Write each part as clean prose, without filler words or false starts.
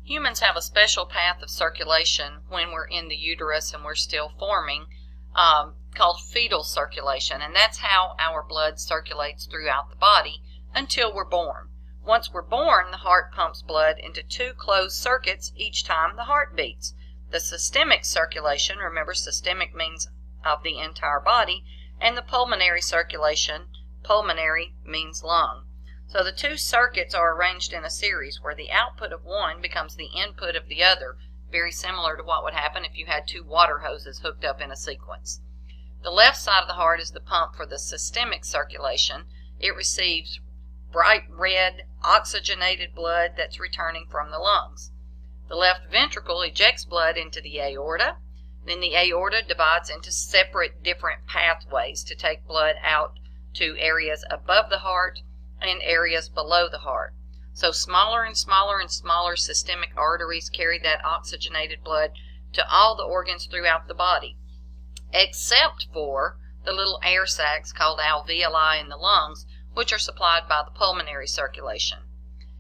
Humans have a special path of circulation when we're in the uterus and we're still forming, called fetal circulation, and that's how our blood circulates throughout the body until we're born. Once we're born, the heart pumps blood into two closed circuits each time the heart beats. The systemic circulation, remember systemic means of the entire body, and the pulmonary circulation, pulmonary means lung. So the two circuits are arranged in a series where the output of one becomes the input of the other, very similar to what would happen if you had two water hoses hooked up in a sequence. The left side of the heart is the pump for the systemic circulation. It receives bright red oxygenated blood that's returning from the lungs. The left ventricle ejects blood into the aorta. Then the aorta divides into separate different pathways to take blood out to areas above the heart and areas below the heart. So smaller and smaller and smaller systemic arteries carry that oxygenated blood to all the organs throughout the body, except for the little air sacs called alveoli in the lungs, which are supplied by the pulmonary circulation.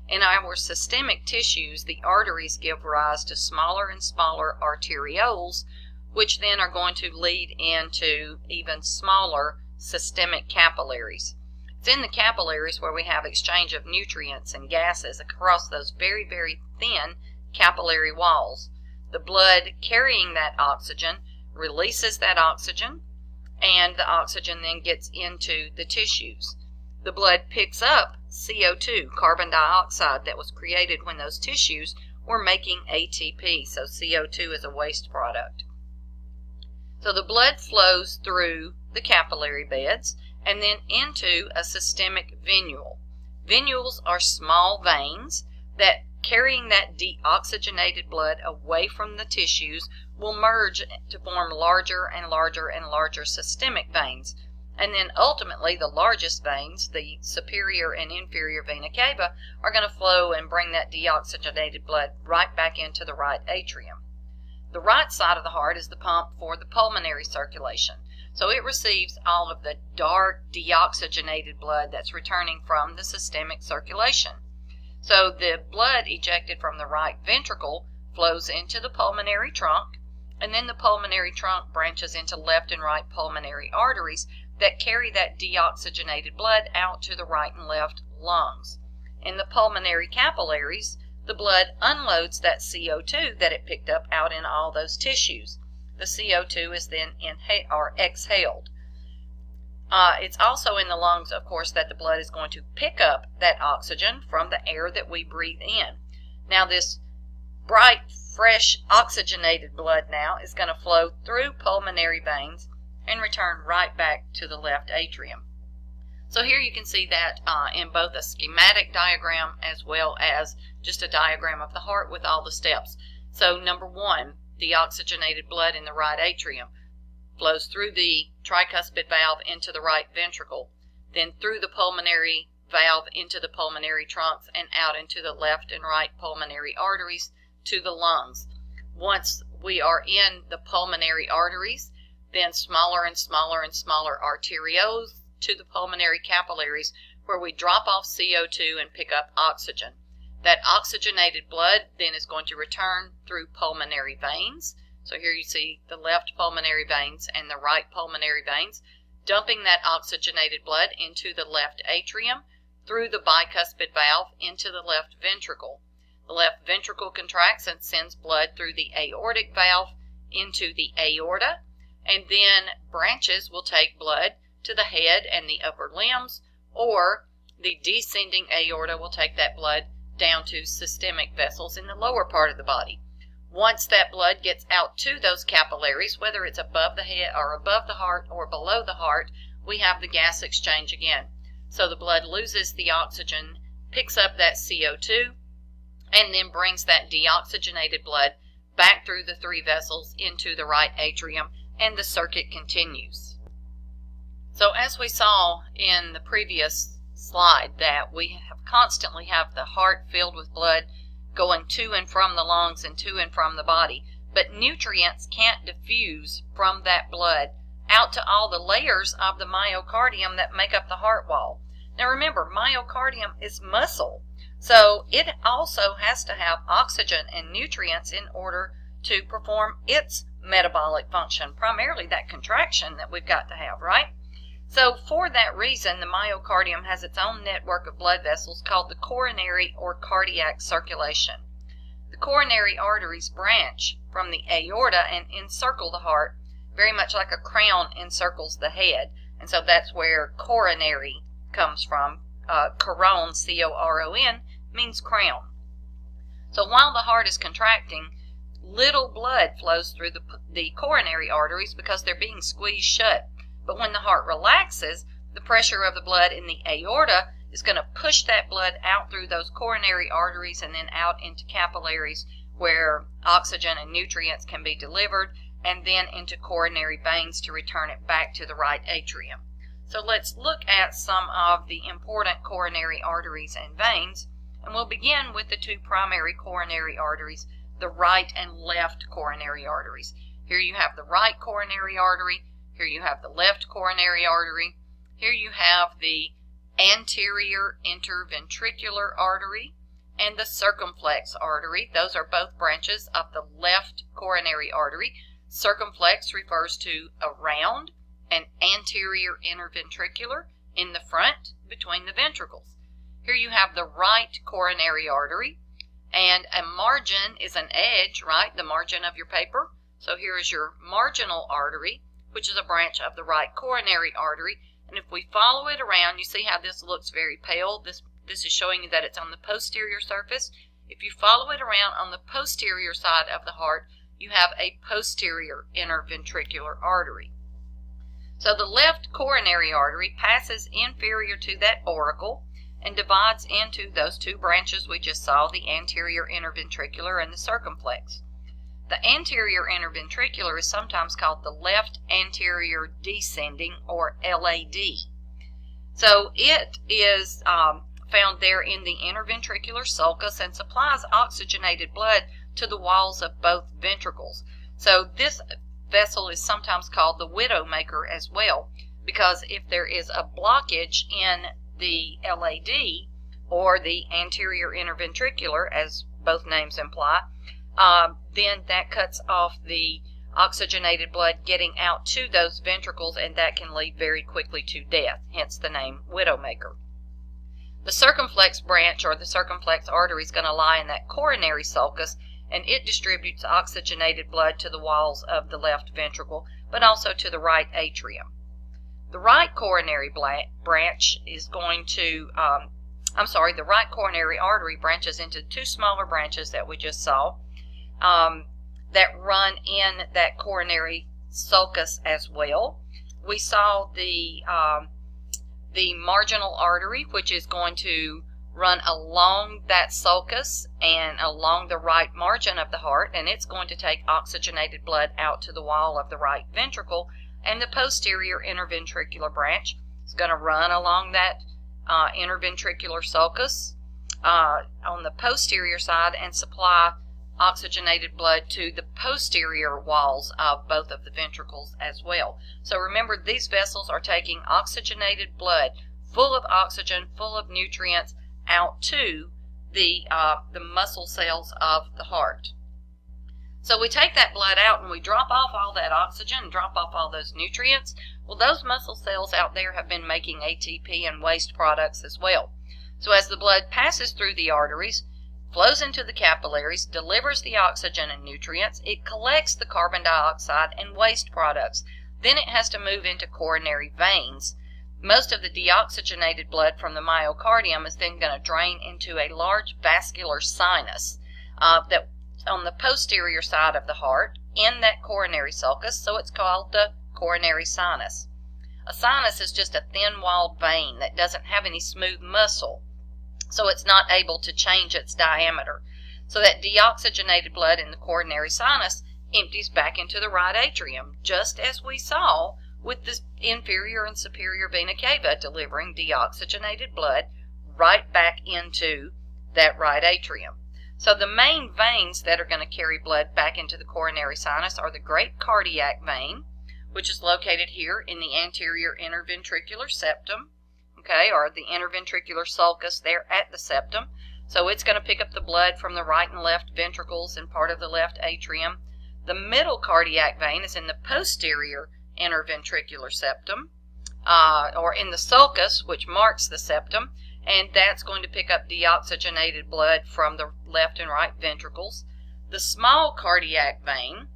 In our systemic tissues, the arteries give rise to smaller and smaller arterioles, which then are going to lead into even smaller systemic capillaries. It's in the capillaries where we have exchange of nutrients and gases across those very, very thin capillary walls. The blood carrying that oxygen releases that oxygen, and the oxygen then gets into the tissues. The blood picks up CO2, carbon dioxide, that was created when those tissues were making ATP, so CO2 is a waste product. So the blood flows through the capillary beds and then into a systemic venule. Venules are small veins that, carrying that deoxygenated blood away from the tissues, will merge to form larger and larger and larger systemic veins. And then ultimately the largest veins, the superior and inferior vena cava, are going to flow and bring that deoxygenated blood right back into the right atrium. The right side of the heart is the pump for the pulmonary circulation. So it receives all of the dark deoxygenated blood that's returning from the systemic circulation. So the blood ejected from the right ventricle flows into the pulmonary trunk, and then the pulmonary trunk branches into left and right pulmonary arteries that carry that deoxygenated blood out to the right and left lungs. In the pulmonary capillaries, the blood unloads that CO2 that it picked up out in all those tissues. The CO2 is then exhaled. It's also in the lungs, of course, that the blood is going to pick up that oxygen from the air that we breathe in. Now this bright, fresh, oxygenated blood now is going to flow through pulmonary veins and return right back to the left atrium. So here you can see that in both a schematic diagram as well as just a diagram of the heart with all the steps. So number one, the oxygenated blood in the right atrium flows through the tricuspid valve into the right ventricle, then through the pulmonary valve into the pulmonary trunks and out into the left and right pulmonary arteries to the lungs. Once we are in the pulmonary arteries, then smaller and smaller and smaller arterioles to the pulmonary capillaries, where we drop off CO2 and pick up oxygen. That oxygenated blood then is going to return through pulmonary veins. So here you see the left pulmonary veins and the right pulmonary veins, dumping that oxygenated blood into the left atrium, through the bicuspid valve into the left ventricle. The left ventricle contracts and sends blood through the aortic valve into the aorta, and then branches will take blood to the head and the upper limbs, or the descending aorta will take that blood down to systemic vessels in the lower part of the body. Once that blood gets out to those capillaries, whether it's above the head or above the heart or below the heart, we have the gas exchange again. So the blood loses the oxygen, picks up that CO2, and then brings that deoxygenated blood back through the three vessels into the right atrium, and the circuit continues. So as we saw in the previous slide, that we constantly have the heart filled with blood going to and from the lungs and to and from the body, but nutrients can't diffuse from that blood out to all the layers of the myocardium that make up the heart wall. Now remember, myocardium is muscle, So it also has to have oxygen and nutrients in order to perform its metabolic function, primarily that contraction that we've got to have, right? So for that reason, the myocardium has its own network of blood vessels called the coronary or cardiac circulation. The coronary arteries branch from the aorta and encircle the heart, very much like a crown encircles the head. And so that's where coronary comes from. Coron, C-O-R-O-N, means crown. So while the heart is contracting, little blood flows through the coronary arteries because they're being squeezed shut. But when the heart relaxes, the pressure of the blood in the aorta is going to push that blood out through those coronary arteries and then out into capillaries where oxygen and nutrients can be delivered, and then into coronary veins to return it back to the right atrium. So let's look at some of the important coronary arteries and veins, and we'll begin with the two primary coronary arteries, the right and left coronary arteries. Here you have the right coronary artery, here you have the left coronary artery, here you have the anterior interventricular artery and the circumflex artery. Those are both branches of the left coronary artery. Circumflex refers to around, and anterior interventricular in the front between the ventricles. Here you have the right coronary artery, and a margin is an edge, right? The margin of your paper. So here is your marginal artery, which is a branch of the right coronary artery. And if we follow it around, you see how this looks very pale. This is showing you that it's on the posterior surface. If you follow it around on the posterior side of the heart, you have a posterior interventricular artery. So the left coronary artery passes inferior to that auricle and divides into those two branches we just saw, the anterior interventricular and the circumflex. The anterior interventricular is sometimes called the left anterior descending, or LAD. So it is found there in the interventricular sulcus and supplies oxygenated blood to the walls of both ventricles. So this vessel is sometimes called the widowmaker as well, because if there is a blockage in the LAD, or the anterior interventricular, as both names imply, then that cuts off the oxygenated blood getting out to those ventricles, and that can lead very quickly to death, hence the name widowmaker. The circumflex branch, or the circumflex artery, is going to lie in that coronary sulcus, and it distributes oxygenated blood to the walls of the left ventricle, but also to the right atrium. The right coronary branch is going to, the right coronary artery branches into two smaller branches that we just saw that run in that coronary sulcus as well. We saw the marginal artery, which is going to run along that sulcus and along the right margin of the heart, and it's going to take oxygenated blood out to the wall of the right ventricle. And the posterior interventricular branch is going to run along that interventricular sulcus on the posterior side and supply oxygenated blood to the posterior walls of both of the ventricles as well. So remember, these vessels are taking oxygenated blood, full of oxygen, full of nutrients, out to the muscle cells of the heart. So we take that blood out and we drop off all that oxygen and drop off all those nutrients. Well, those muscle cells out there have been making ATP and waste products as well. So as the blood passes through the arteries, flows into the capillaries, delivers the oxygen and nutrients, it collects the carbon dioxide and waste products. Then it has to move into coronary veins. Most of the deoxygenated blood from the myocardium is then going to drain into a large vascular sinus that on the posterior side of the heart in that coronary sulcus, so it's called the coronary sinus. A sinus is just a thin-walled vein that doesn't have any smooth muscle, so it's not able to change its diameter. So that deoxygenated blood in the coronary sinus empties back into the right atrium, just as we saw with the inferior and superior vena cava delivering deoxygenated blood right back into that right atrium. So the main veins that are going to carry blood back into the coronary sinus are the great cardiac vein, which is located here in the anterior interventricular septum, okay, or the interventricular sulcus there at the septum. So it's going to pick up the blood from the right and left ventricles and part of the left atrium. The middle cardiac vein is in the posterior interventricular septum, or in the sulcus, which marks the septum, and that's going to pick up deoxygenated blood from the left and right ventricles. The small cardiac vein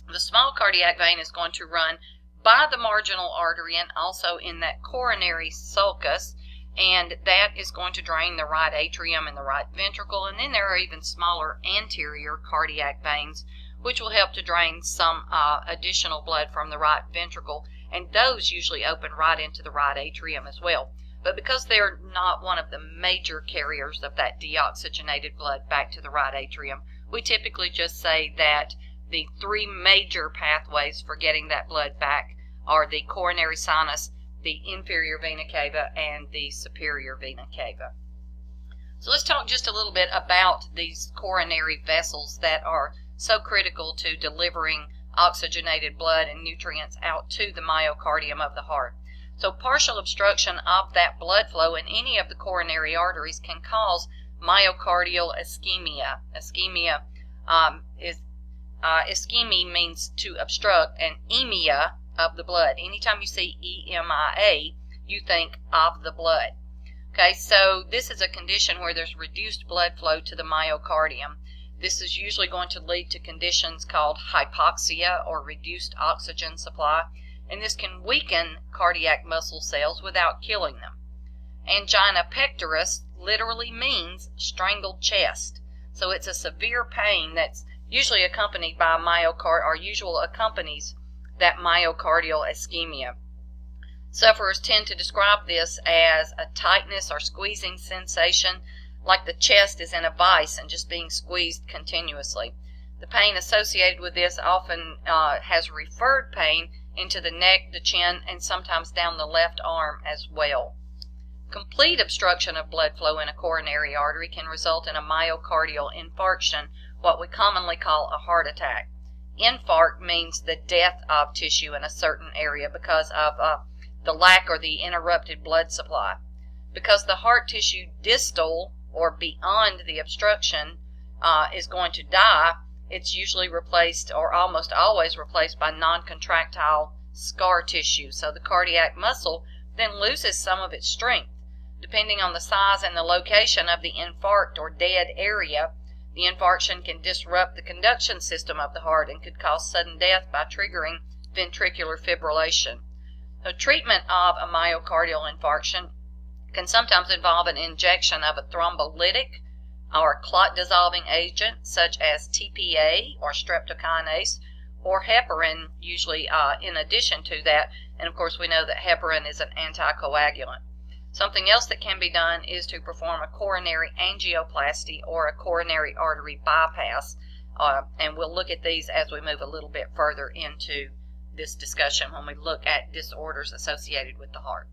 is going to run by the marginal artery and also in that coronary sulcus, and that is going to drain the right atrium and the right ventricle. And then there are even smaller anterior cardiac veins, which will help to drain some additional blood from the right ventricle, and those usually open right into the right atrium as well. But because they're not one of the major carriers of that deoxygenated blood back to the right atrium, we typically just say that the three major pathways for getting that blood back are the coronary sinus, the inferior vena cava, and the superior vena cava. So let's talk just a little bit about these coronary vessels that are so critical to delivering oxygenated blood and nutrients out to the myocardium of the heart. So partial obstruction of that blood flow in any of the coronary arteries can cause myocardial ischemia. Ischemia means to obstruct, and emia of the blood. Anytime you see EMIA, you think of the blood. Okay, so this is a condition where there's reduced blood flow to the myocardium. This is usually going to lead to conditions called hypoxia or reduced oxygen supply, and this can weaken cardiac muscle cells without killing them. Angina pectoris literally means strangled chest. So it's a severe pain that's usually accompanied by accompanies that myocardial ischemia. Sufferers tend to describe this as a tightness or squeezing sensation, like the chest is in a vice and just being squeezed continuously. The pain associated with this often has referred pain into the neck, the chin, and sometimes down the left arm as well. Complete obstruction of blood flow in a coronary artery can result in a myocardial infarction, what we commonly call a heart attack. Infarct means the death of tissue in a certain area because of the lack or the interrupted blood supply. Because the heart tissue distal or beyond the obstruction is going to die, it's usually replaced, or almost always replaced, by non-contractile scar tissue. So the cardiac muscle then loses some of its strength. Depending on the size and the location of the infarct or dead area, the infarction can disrupt the conduction system of the heart and could cause sudden death by triggering ventricular fibrillation. The treatment of a myocardial infarction can sometimes involve an injection of a thrombolytic or clot-dissolving agent such as TPA or streptokinase, or heparin, usually in addition to that. And of course we know that heparin is an anticoagulant. Something else that can be done is to perform a coronary angioplasty or a coronary artery bypass, and we'll look at these as we move a little bit further into this discussion when we look at disorders associated with the heart.